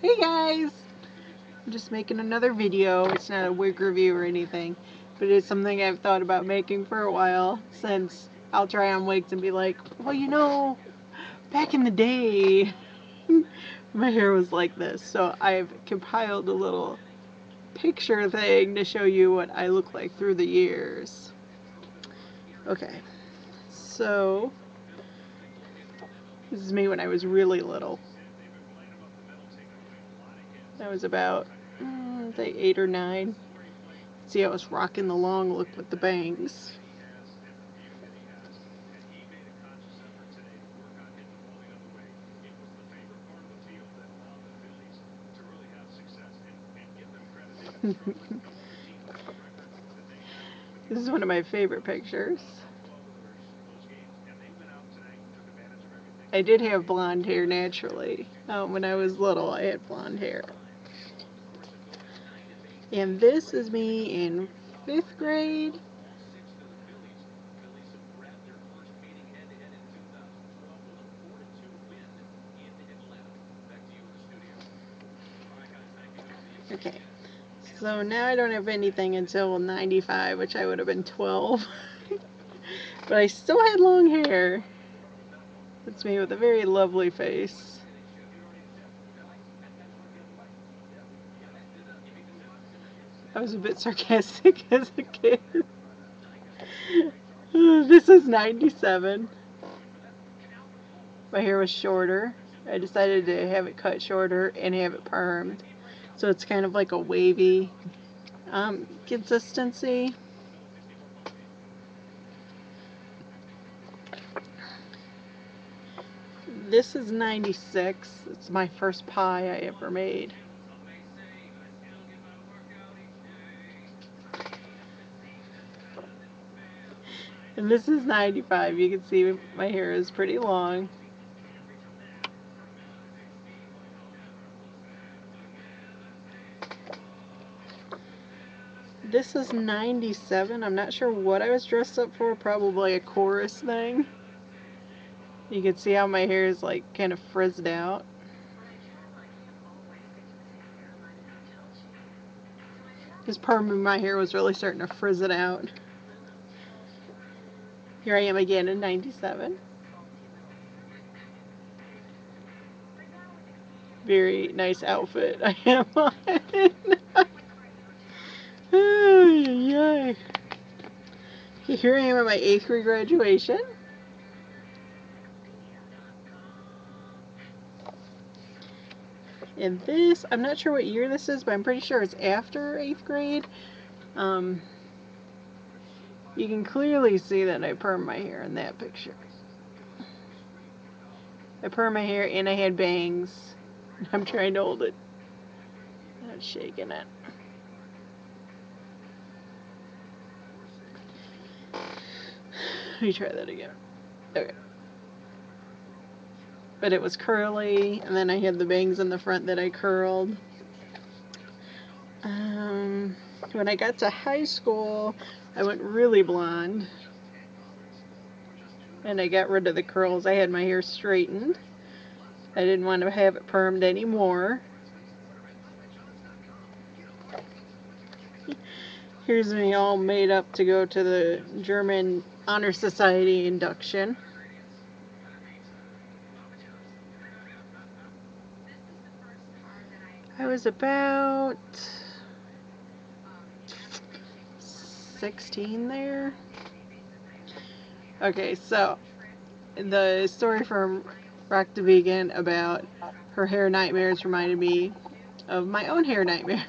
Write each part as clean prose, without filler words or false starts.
Hey guys! I'm just making another video. It's not a wig review or anything, but it's something I've thought about making for a while, since I'll try on wigs and be like, well, you know, back in the day, my hair was like this. So I've compiled a little picture thing to show you what I look like through the years. Okay, so this is me when I was really little. I was about, say, 8 or 9. See, I was rocking the long look with the bangs. This is one of my favorite pictures. I did have blonde hair naturally. When I was little, I had blonde hair. And this is me in 5th grade. Okay, so now I don't have anything until 95, which I would have been 12. But I still had long hair. It's me with a very lovely face. I was a bit sarcastic as a kid. This is 97. My hair was shorter. I decided to have it cut shorter and have it permed. So it's kind of like a wavy consistency. This is 96. It's my first pie I ever made. And this is 95. You can see my hair is pretty long. This is 97. I'm not sure what I was dressed up for. Probably a chorus thing. You can see how my hair is like kind of frizzed out. Because perming my hair was really starting to frizz it out. Here I am again in 97. Very nice outfit I am on. Yay. Here I am at my 8th grade graduation. And this, I'm not sure what year this is, but I'm pretty sure it's after 8th grade. You can clearly see that I permed my hair in that picture. I permed my hair and I had bangs. I'm trying to hold it. Not shaking it. Let me try that again. Okay. But it was curly, and then I had the bangs in the front that I curled. When I got to high school, I went really blonde. And I got rid of the curls. I had my hair straightened. I didn't want to have it permed anymore. Here's me all made up to go to the German Honor Society induction. I was about 16 there. Okay, so the story from Rock the Vegan about her hair nightmares reminded me of my own hair nightmare.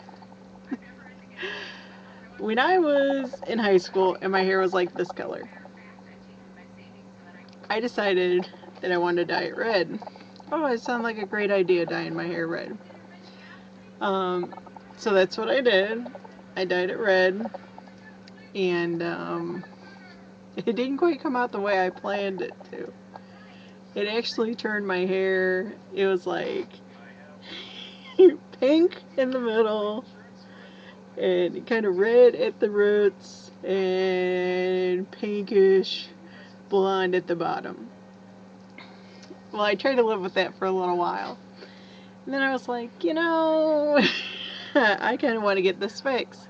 When I was in high school and my hair was like this color, I decided that I wanted to dye it red. Oh, it sounded like a great idea, dyeing my hair red. So that's what I did. I dyed it red, and it didn't quite come out the way I planned it to. It actually turned my hair, it was like pink in the middle, and kind of red at the roots, and pinkish blonde at the bottom. Well, I tried to live with that for a little while. And then I was like, you know, I kind of want to get this fixed.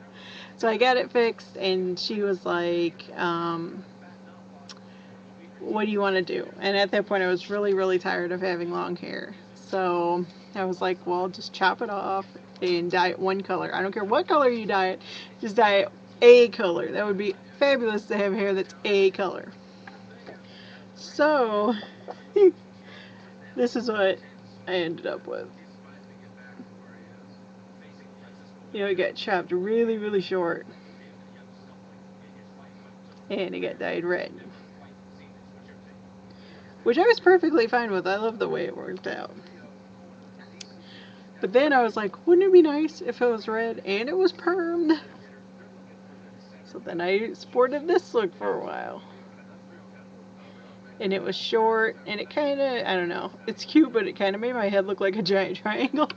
So I got it fixed, and she was like, what do you want to do? And at that point, I was really, really tired of having long hair. So I was like, well, just chop it off and dye it one color. I don't care what color you dye it, just dye it a color. That would be fabulous to have hair that's a color. So this is what I ended up with. You know, it got chopped really, really short. And it got dyed red. Which I was perfectly fine with. I love the way it worked out. But then I was like, wouldn't it be nice if it was red and it was permed? So then I sported this look for a while. And it was short, and it kind of, I don't know, it's cute, but it kind of made my head look like a giant triangle.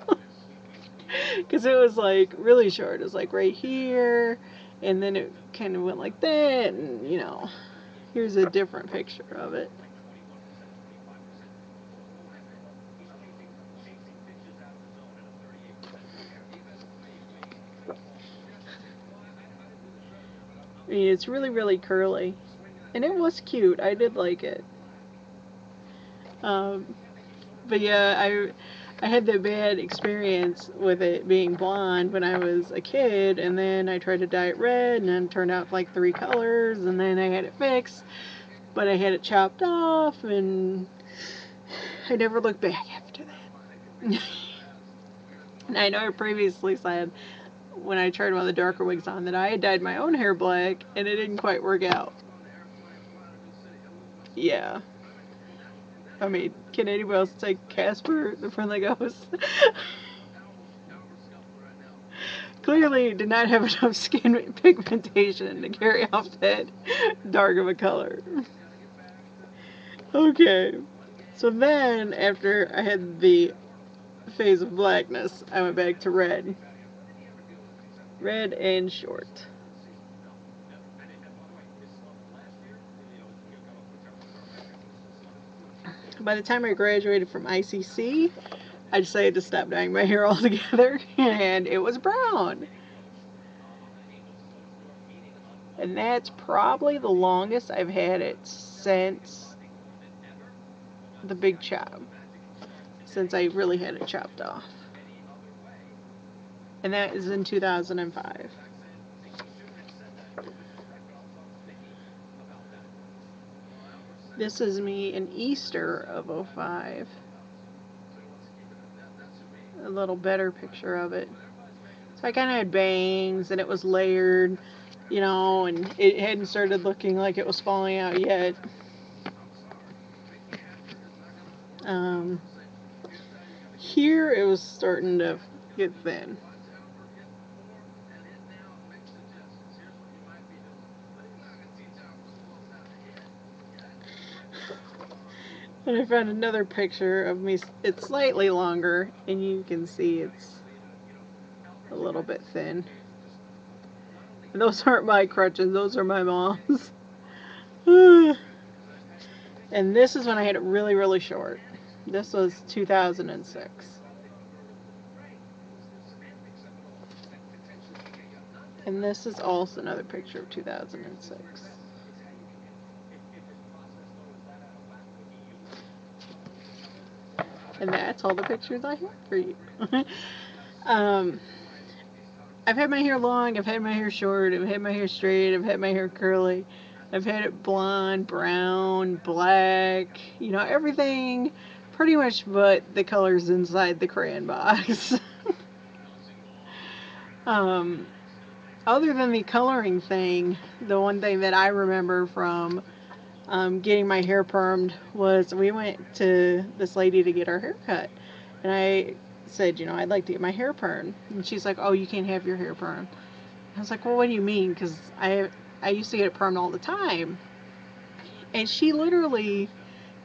Because it was like really short. It was like right here, and then it kind of went like that, and you know, here's a different picture of it. I mean, it's really, really curly. And it was cute. I did like it. But yeah, I had that bad experience with it being blonde when I was a kid, and then I tried to dye it red, and then it turned out like 3 colors, and then I had it fixed, but I had it chopped off, and I never looked back after that. And I know I previously said, when I tried one of the darker wigs on, that I had dyed my own hair black, and it didn't quite work out. Yeah. I mean, can anybody else take Casper, the Friendly Ghost? Clearly did not have enough skin pigmentation to carry off that dark of a color. Okay, so then after I had the phase of blackness, I went back to red. Red and short. By the time I graduated from ICC, I decided to stop dyeing my hair altogether, and it was brown. And that's probably the longest I've had it since the big chop. Since I really had it chopped off. And that is in 2005. This is me in Easter of 05. A little better picture of it. So I kind of had bangs, and it was layered, you know, and it hadn't started looking like it was falling out yet. Here it was starting to get thin. And I found another picture of me. It's slightly longer, and you can see it's a little bit thin. And those aren't my crutches, those are my mom's. And this is when I had it really, really short. This was 2006. And this is also another picture of 2006. And that's all the pictures I have for you. I've had my hair long, I've had my hair short, I've had my hair straight, I've had my hair curly, I've had it blonde, brown, black, you know, everything pretty much but the colors inside the crayon box. Other than the coloring thing, the one thing that I remember from getting my hair permed was we went to this lady to get our hair cut. And I said, you know, I'd like to get my hair permed. And she's like, oh, you can't have your hair permed. I was like, well, what do you mean? Because I used to get it permed all the time. And she literally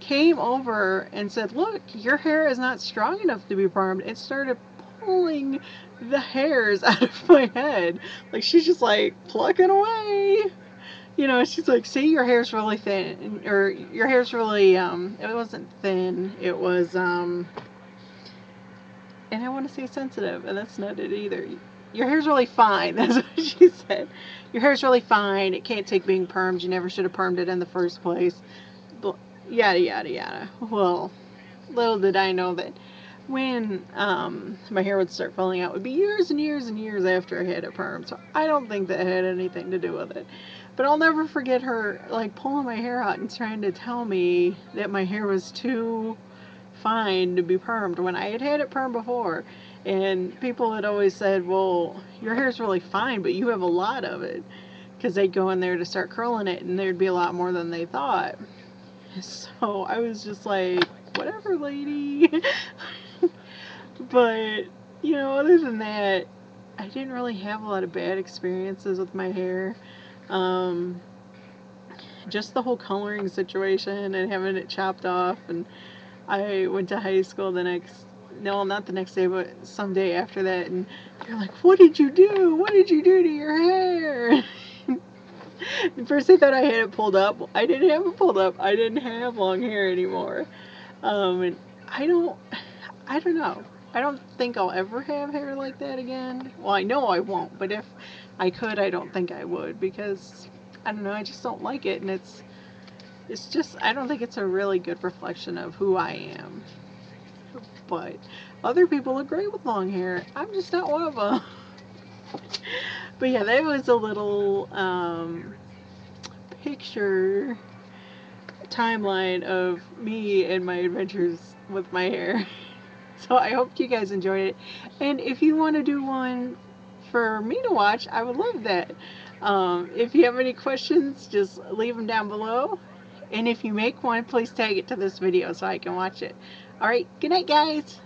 came over and said, look, your hair is not strong enough to be permed, and started pulling the hairs out of my head. Like, she's just like plucking away. You know, she's like, see, your hair's really thin, or your hair's really, it wasn't thin, it was, and I want to say sensitive, and that's not it either. Your hair's really fine. That's what she said. Your hair's really fine. It can't take being permed. You never should have permed it in the first place. But yada yada yada. Well, little did I know that when my hair would start falling out, it would be years and years and years after I had it permed. So I don't think that had anything to do with it. But I'll never forget her like pulling my hair out and trying to tell me that my hair was too fine to be permed when I had it permed before. And people had always said, well, your hair's really fine, but you have a lot of it. Because they'd go in there to start curling it, and there'd be a lot more than they thought. So I was just like, whatever, lady. But, you know, other than that, I didn't really have a lot of bad experiences with my hair. Just the whole coloring situation and having it chopped off. And I went to high school no, not the next day, but some day after that. And they're like, what did you do? What did you do to your hair? At first I thought I had it pulled up. I didn't have it pulled up. I didn't have long hair anymore. And I don't know. I don't think I'll ever have hair like that again. Well, I know I won't, but if I could, I don't think I would, because I don't know, I just don't like it, and it's just, I don't think it's a really good reflection of who I am. But other people look great with long hair. I'm just not one of them. But yeah, that was a little picture timeline of me and my adventures with my hair. So I hope you guys enjoyed it. And if you want to do one for me to watch, I would love that. If you have any questions, just leave them down below. And if you make one, please tag it to this video so I can watch it. Alright, good night, guys.